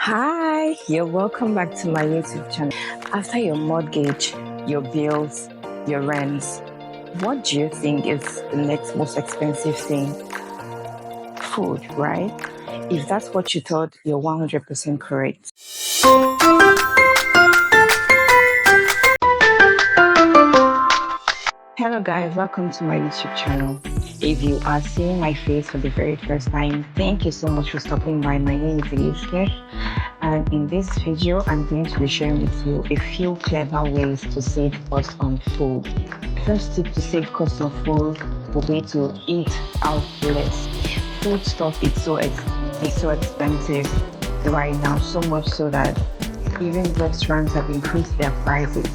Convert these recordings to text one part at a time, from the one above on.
Hi, you're welcome back to my YouTube channel. After your mortgage, your bills, your rents, what do you think is the next most expensive thing? Food, right? If that's what you thought, you're 100% correct. Hello guys, welcome to my YouTube channel. If you are seeing my face for the very first time, thank you so much for stopping by. My name is Elizabeth, and in this video I'm going to be sharing with you a few clever ways to save cost on food. First tip to save cost on food will be to eat out less. Food stuff is so expensive right now, so much so that even restaurants have increased their prices.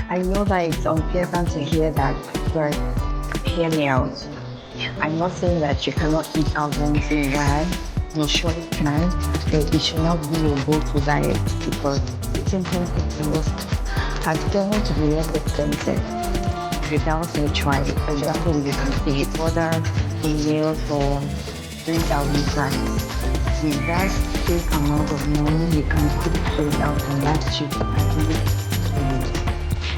I know that it's unpleasant to hear that, but hear me out. I'm not saying that you cannot eat out once in a while. You surely can, but it should not be your go-to diet because eating things in most has gotten to be less expensive. Without me trying, for example, you can say order a meal for 3,000 francs. With that big amount of money, you can cook food out and that's cheap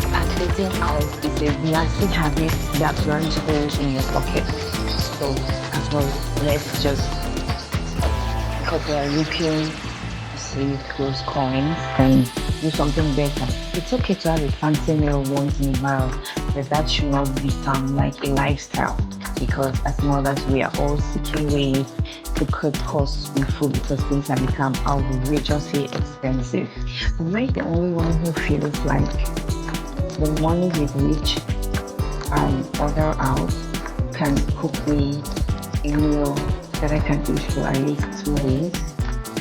and eating out is a nasty habit that burns holes in your pocket. So as well, let's just, because we are looking to save those coins and do something better. It's okay to have a fancy meal once in a while, but that should not become like a lifestyle, because as mothers we are all seeking ways to cut costs in food because things have become outrageously expensive. Am I the only one who feels like the money with which I order out can cook me a meal that I can eat for at least 2 days?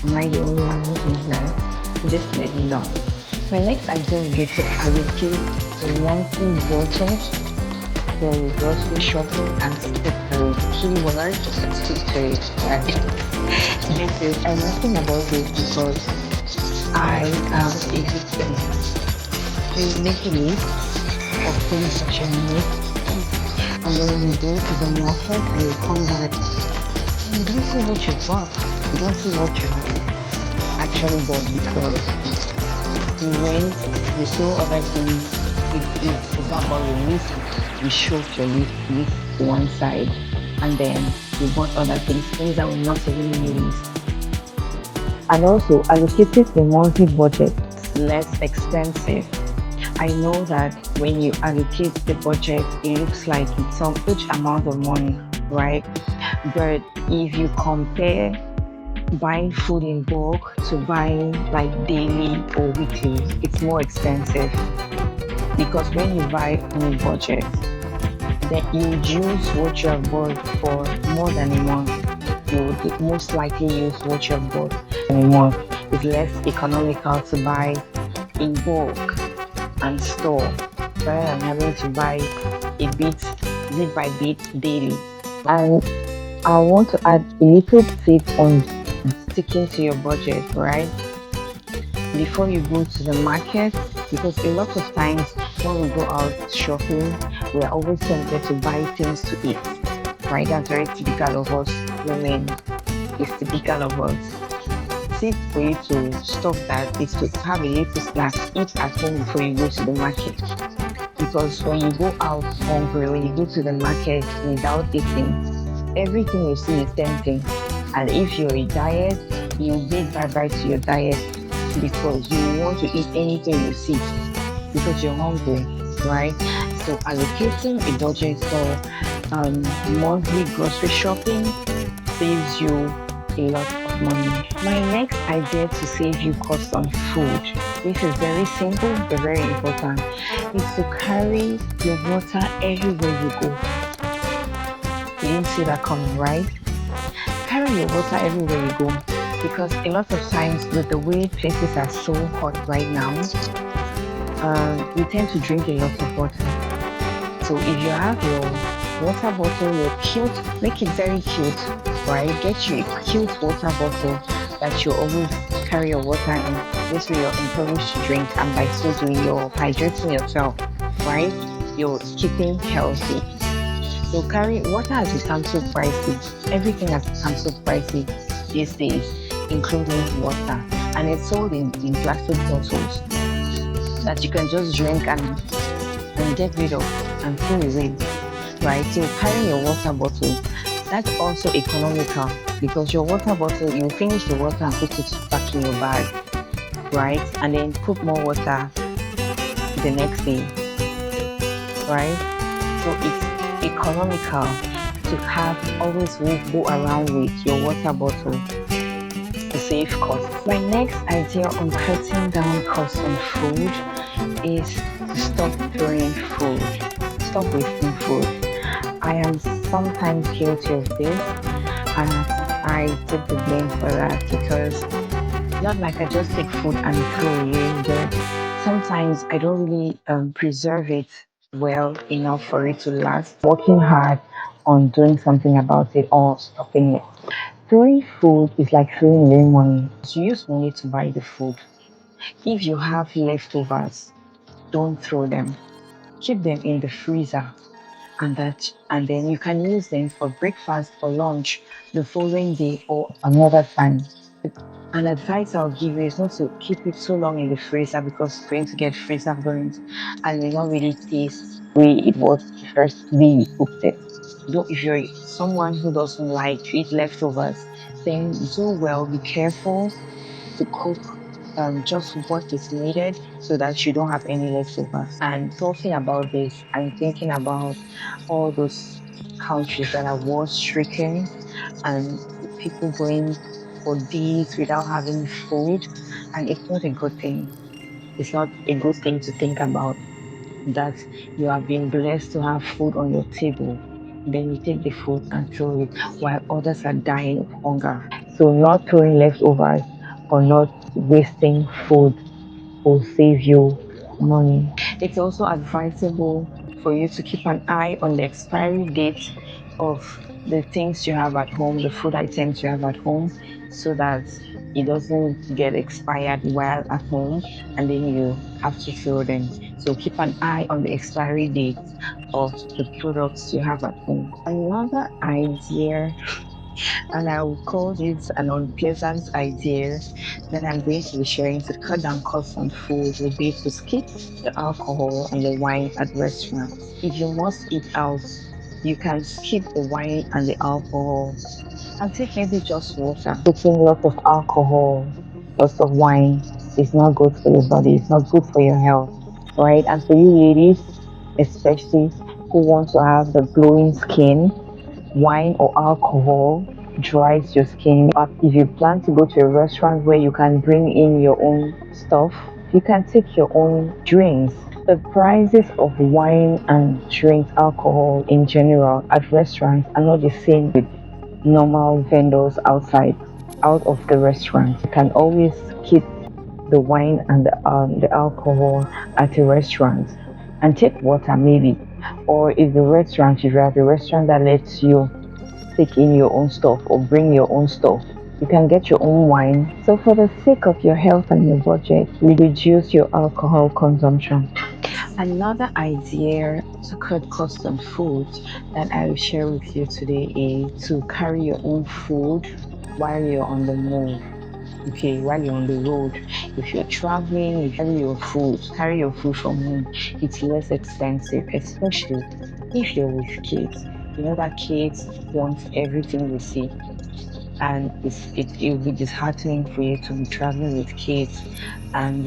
Am I the only one who thinks that? Just let me know. My next idea will be to allocate the monthly budget for grocery shopping and stick to keyword, stick to it. I'm asking about this because I am a victim. You make a list of things that you need, and then you go to the market and you come back. You don't see what you bought. You don't see what you actually bought because you went, you saw other things, you forgot about your list, you shoved your list to one side, and then you bought other things that were not even in your list. And also, allocating the monthly budget is less expensive. I know that when you allocate the budget, it looks like it's some huge amount of money, right? But if you compare buying food in bulk to buying like daily or weekly, it's more expensive because when you buy on a budget, then you use what you have bought for more than a month. You would most likely use what you have bought in a month. It's less economical to buy in bulk and store rather than having to buy a bit by bit daily. And I want to add a little tip on sticking to your budget, right? Before you go to the market, because a lot of times when we go out shopping, we are always tempted to buy things to eat, right? That's very typical of us women. It's typical of us. Tip for you to stop that is to have a little snack, eat at home before you go to the market. Because when you go out hungry, when you go to the market without eating, everything you see is tempting. And if you're a diet, you bid bye-bye to your diet because you want to eat anything you see because you're hungry, right? So allocating a budget for monthly grocery shopping saves you a lot of money. My next idea to save you cost on food, this is very simple but very important, is to carry your water everywhere you go. You didn't see that coming, right? Carry your water everywhere you go because a lot of times with the way places are so hot right now, we tend to drink a lot of water. So if you have your water bottle, your cute, make it very cute, right? Get you a cute water bottle that you always carry your water in. This way you're encouraged to drink, and by so doing you're hydrating yourself, right? You're keeping healthy. So carry water has become so pricey. Everything has become so pricey these days, including water. and it's sold in plastic bottles that you can just drink and get rid of and throw away, right? So carrying your water bottle, that's also economical because your water bottle, you finish the water and put it back in your bag, right? And then put more water the next day, right? So it's economical to have always go around with your water bottle to save costs. My next idea on cutting down costs on food is to stop throwing food, stop wasting food. I am sometimes guilty of this, and I take the blame for that because not like I just take food and throw away, but sometimes I don't really preserve it well enough for it to last. Working hard on doing something about it or stopping it. Throwing food is like throwing away money. You use money to buy the food. If you have leftovers, don't throw them. Keep them in the freezer and then you can use them for breakfast or lunch the following day or another time. An advice I'll give you is not to keep it so long in the freezer because it's going to get freezer burnt and will not really taste the way it was the first day you cooked it. Though if you're someone who doesn't like to eat leftovers, then do well, be careful to cook just what is needed so that you don't have any leftovers. And talking about this, I'm thinking about all those countries that are war stricken and people going for days without having food. And it's not a good thing. It's not a good thing to think about that you have been blessed to have food on your table. Then you take the food and throw it while others are dying of hunger. So, not throwing leftovers or not wasting food will save you money. It's also advisable for you to keep an eye on the expiry date of the things you have at home, the food items you have at home, so that it doesn't get expired while at home and then you have to throw them. So keep an eye on the expiry date of the products you have at home. Another idea, and I will call this an unpleasant idea that I'm going to be sharing to cut down costs on food will be to skip the alcohol and the wine at restaurants. If you must eat out, you can skip the wine and the alcohol and take maybe just water. Taking lots of alcohol, lots of wine is not good for your body, it's not good for your health, right? And for you ladies, especially who want to have the glowing skin, wine or alcohol dries your skin. But if you plan to go to a restaurant where you can bring in your own stuff, you can take your own drinks. The prices of wine and drinks, alcohol in general at restaurants are not the same with normal vendors outside, out of the restaurant. You can always keep the wine and the alcohol at a restaurant and take water maybe. Or if the restaurant, if you have a restaurant that lets you take in your own stuff or bring your own stuff, you can get your own wine. So for the sake of your health and your budget, reduce your alcohol consumption. Another idea to cut costs on food that I will share with you today is to carry your own food while you're on the move. Okay, while you're on the road, if you're traveling, you carry your food from home. It's less expensive, especially if you're with kids. You know that kids want everything they see, and it will be disheartening for you to be traveling with kids, and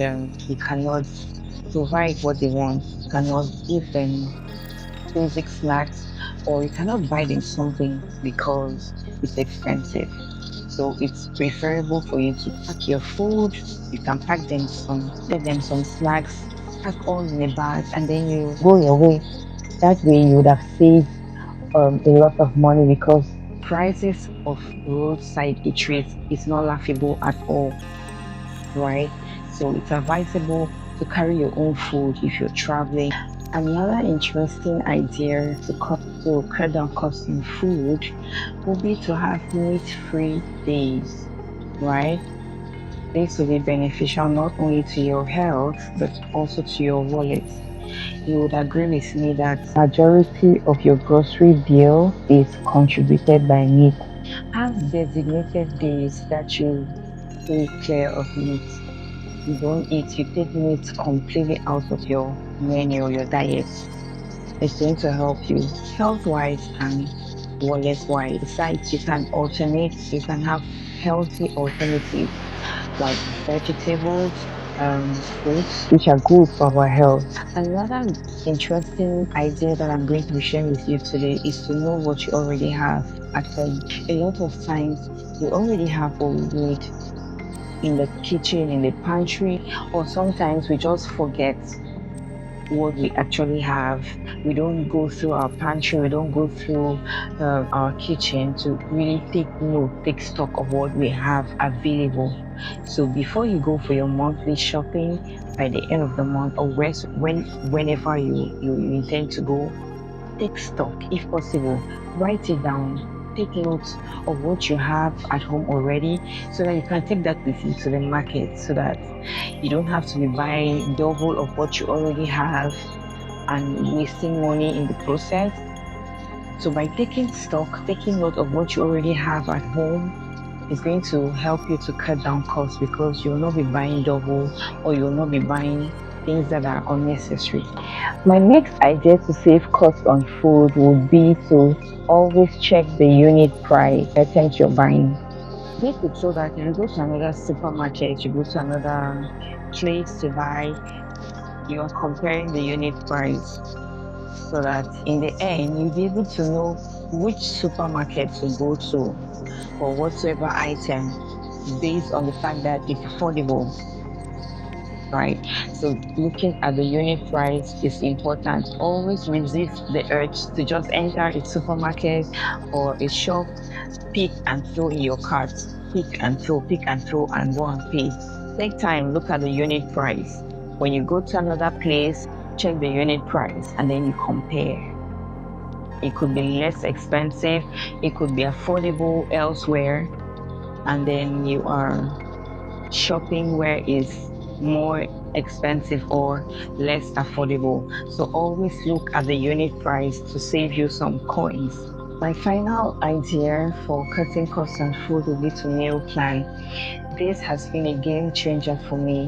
you cannot provide what they want. You cannot give them basic snacks, or you cannot buy them something because it's expensive. So it's preferable for you to pack your food. You can pack them some, get them some snacks, pack all in a bag, and then you go your way. That way you would have saved a lot of money because prices of roadside eateries is not laughable at all, right? So it's advisable to carry your own food if you're traveling. Another interesting idea to cut down costs in food would be to have meat-free days, right? This will be beneficial not only to your health but also to your wallet. You would agree with me that majority of your grocery bill is contributed by meat. Have designated days that you stay clear of meat. You don't eat, you take meat completely out of your menu, your diet. It's going to help you health wise and wallet wise. Besides, you can alternate, you can have healthy alternatives like vegetables, fruits, which are good for our health. Another interesting idea that I'm going to be sharing with you today is to know what you already have at home. A lot of times, we already have what we need in the kitchen, in the pantry, or sometimes we just forget what we actually have. We don't go through our pantry, we don't go through our kitchen to really take note, take stock of what we have available. So before you go for your monthly shopping by the end of the month, or whenever you intend to go, take stock if possible. Write it down. Take note of what you have at home already so that you can take that with you to the market so that you don't have to be buying double of what you already have and wasting money in the process. So by taking stock, taking note of what you already have at home is going to help you to cut down costs because you'll not be buying double or you'll not be buying things that are unnecessary. My next idea to save costs on food would be to always check the unit price items you're buying. This is so that if you go to another supermarket, you go to another place to buy, you are comparing the unit price so that in the end you'll be able to know which supermarket to go to for whatsoever item based on the fact that it's affordable, right? So looking at the unit price is important. Always resist the urge to just enter a supermarket or a shop, pick and throw in your cart, pick and throw, and go and pay. Take time, look at the unit price. When you go to another place, check the unit price and then you compare. It could be less expensive, it could be affordable elsewhere, and then you are shopping where it's more expensive or less affordable. So always look at the unit price to save you some coins. My final idea for cutting costs on food will be to meal plan. This has been a game changer for me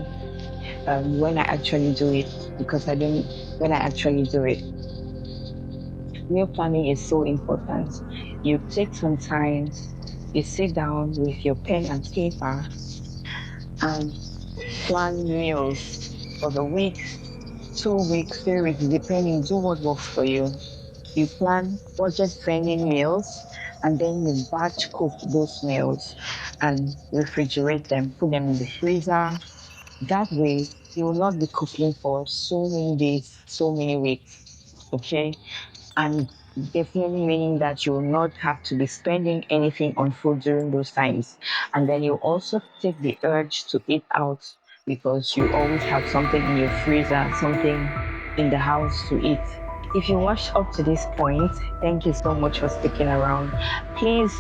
when I actually do it because I don't when I actually do it. Meal planning is so important. You take some time, you sit down with your pen and paper and plan meals for the week, 2 weeks, 3 weeks, depending, do what works for you. You plan budget friendly meals and then you batch cook those meals and refrigerate them, put them in the freezer. That way, you will not be cooking for so many days, so many weeks. Okay? And definitely meaning that you will not have to be spending anything on food during those times. And then you also take the urge to eat out because you always have something in your freezer, something in the house to eat. If you watched up to this point, thank you so much for sticking around. Please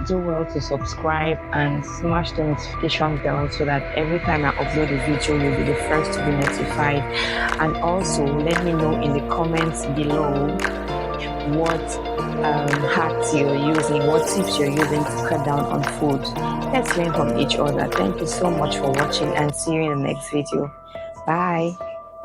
do well to subscribe and smash the notification bell so that every time I upload a video, you'll be the first to be notified. And also let me know in the comments below what hacks you're using, what tips you're using to cut down on food. Let's learn from each other. Thank you so much for watching and see you in the next video. Bye.